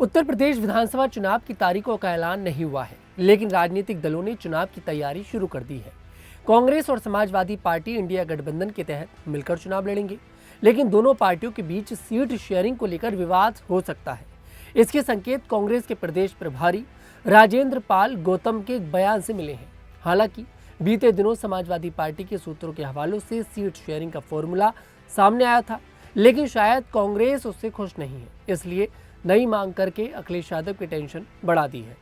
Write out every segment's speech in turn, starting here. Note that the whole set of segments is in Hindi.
उत्तर प्रदेश विधानसभा चुनाव की तारीखों का ऐलान नहीं हुआ है, लेकिन राजनीतिक दलों ने चुनाव की तैयारी शुरू कर दी है। कांग्रेस और समाजवादी पार्टी इंडिया गठबंधन के तहत मिलकर चुनाव लड़ेंगे, लेकिन दोनों पार्टियों के बीच सीट शेयरिंग को लेकर विवाद हो सकता है। इसके संकेत कांग्रेस के प्रदेश प्रभारी राजेंद्र पाल गौतम के एक बयान से मिले हैं। हालांकि बीते दिनों समाजवादी पार्टी के सूत्रों के हवालों से सीट शेयरिंग का फॉर्मूला सामने आया था, लेकिन शायद कांग्रेस उससे खुश नहीं है, इसलिए नई मांग करके अखिलेश यादव की टेंशन बढ़ा दी है।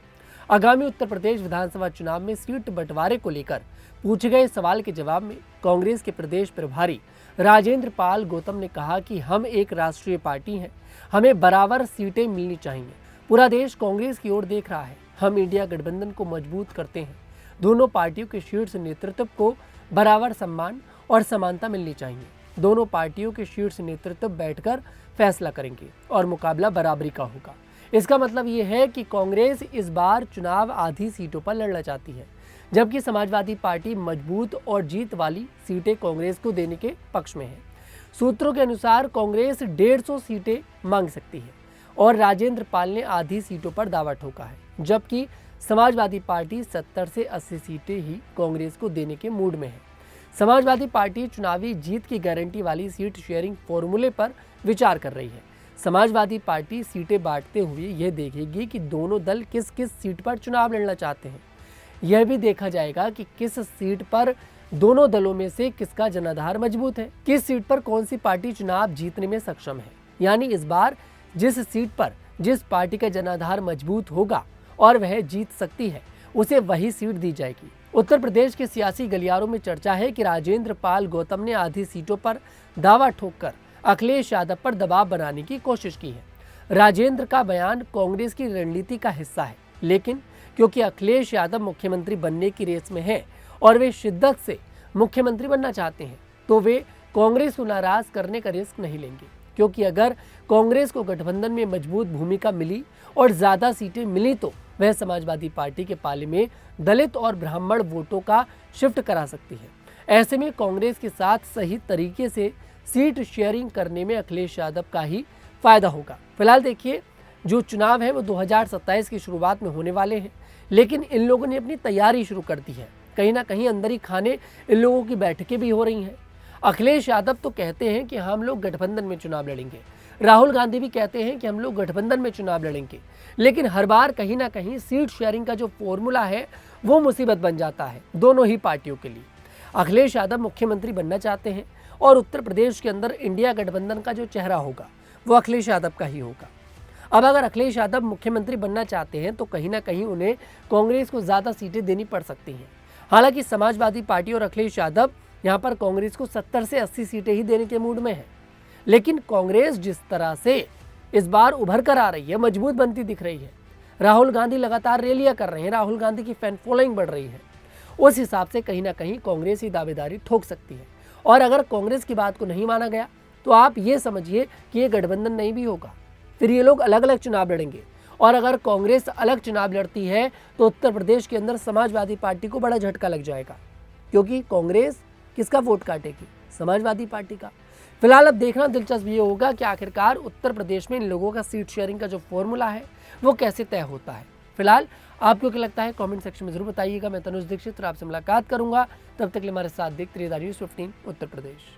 आगामी उत्तर प्रदेश विधानसभा चुनाव में सीट बंटवारे को लेकर पूछे गए सवाल के जवाब में कांग्रेस के प्रदेश प्रभारी राजेंद्र पाल गौतम ने कहा कि हम एक राष्ट्रीय पार्टी हैं, हमें बराबर सीटें मिलनी चाहिए। पूरा देश कांग्रेस की ओर देख रहा है। हम इंडिया गठबंधन को मजबूत करते हैं। दोनों पार्टियों के शीर्ष नेतृत्व को बराबर सम्मान और समानता मिलनी चाहिए। दोनों पार्टियों के शीर्ष नेतृत्व बैठकर फैसला करेंगे और मुकाबला बराबरी का होगा। इसका मतलब ये है कि कांग्रेस इस बार चुनाव आधी सीटों पर लड़ना चाहती है, जबकि समाजवादी पार्टी मजबूत और जीत वाली सीटें कांग्रेस को देने के पक्ष में है। सूत्रों के अनुसार कांग्रेस 150 सीटें मांग सकती है और राजेंद्र पाल ने आधी सीटों पर दावा ठोका है, जबकि समाजवादी पार्टी 70 से 80 सीटें ही कांग्रेस को देने के मूड में है। समाजवादी पार्टी चुनावी जीत की गारंटी वाली सीट शेयरिंग फॉर्मूले पर विचार कर रही है। समाजवादी पार्टी सीटें बांटते हुए यह देखेगी कि दोनों दल किस किस सीट पर चुनाव लड़ना चाहते हैं। यह भी देखा जाएगा कि किस सीट पर दोनों दलों में से किसका जनाधार मजबूत है, किस सीट पर कौन सी पार्टी चुनाव जीतने में सक्षम है। यानी इस बार जिस सीट पर जिस पार्टी का जनाधार मजबूत होगा और वह जीत सकती है, उसे वही सीट दी जाएगी। उत्तर प्रदेश के सियासी गलियारों में चर्चा है कि राजेंद्र पाल गौतम ने आधी सीटों पर दावा ठोककर अखिलेश यादव पर दबाव बनाने की कोशिश की है। राजेंद्र का बयान कांग्रेस की रणनीति का हिस्सा है, लेकिन क्योंकि अखिलेश यादव मुख्यमंत्री बनने की रेस में है और वे शिद्दत से मुख्यमंत्री बनना चाहते हैं, तो वे कांग्रेस को नाराज करने का रिस्क नहीं लेंगे। क्योंकि अगर कांग्रेस को गठबंधन में मजबूत भूमिका मिली और ज्यादा सीटें मिली तो वह समाजवादी पार्टी के पाले में दलित और ब्राह्मण वोटों का शिफ्ट करा सकती है। ऐसे में कांग्रेस के साथ सही तरीके से सीट शेयरिंग करने में अखिलेश यादव का ही फायदा होगा। फिलहाल देखिए, जो चुनाव है वो 2027 की शुरुआत में होने वाले हैं, लेकिन इन लोगों ने अपनी तैयारी शुरू कर दी है। कहीं ना कहीं अंदर ही खाने इन लोगों की बैठकें भी हो रही हैं। अखिलेश यादव तो कहते हैं कि हम लोग गठबंधन में चुनाव लड़ेंगे, राहुल गांधी भी कहते हैं कि हम लोग गठबंधन में चुनाव लड़ेंगे, लेकिन हर बार कहीं ना कहीं सीट शेयरिंग का जो फॉर्मूला है वो मुसीबत बन जाता है दोनों ही पार्टियों के लिए। अखिलेश यादव मुख्यमंत्री बनना चाहते हैं और उत्तर प्रदेश के अंदर इंडिया गठबंधन का जो चेहरा होगा वो अखिलेश यादव का ही होगा। अब अगर अखिलेश यादव मुख्यमंत्री बनना चाहते हैं तो कहीं ना कहीं उन्हें कांग्रेस को ज़्यादा सीटें देनी पड़ सकती हैं। हालांकि समाजवादी पार्टी और अखिलेश यादव यहाँ पर कांग्रेस को 70 से 80 सीटें ही देने के मूड में है, लेकिन कांग्रेस जिस तरह से इस बार उभर कर आ रही है, मजबूत बनती दिख रही है, राहुल गांधी लगातार रैलियां कर रहे हैं, राहुल गांधी की फैन फॉलोइंग बढ़ रही है, उस हिसाब से कहीं ना कहीं कांग्रेस ही दावेदारी ठोक सकती है। और अगर कांग्रेस की बात को नहीं माना गया तो आप ये समझिए कि ये गठबंधन नहीं भी होगा, फिर ये लोग अलग अलग चुनाव लड़ेंगे। और अगर कांग्रेस अलग चुनाव लड़ती है तो उत्तर प्रदेश के अंदर समाजवादी पार्टी को बड़ा झटका लग जाएगा, क्योंकि कांग्रेस किसका वोट काटेगी? समाजवादी पार्टी का। फिलहाल अब देखना दिलचस्प ये होगा कि आखिरकार उत्तर प्रदेश में इन लोगों का सीट शेयरिंग का जो फॉर्मूला है वो कैसे तय होता है। फिलहाल आपको क्या लगता है कमेंट सेक्शन में जरूर बताइएगा। मैं तनुज दीक्षित आपसे मुलाकात करूंगा, तब तक के लिए हमारे साथ देखते रहिए न्यूज़ 15 उत्तर प्रदेश।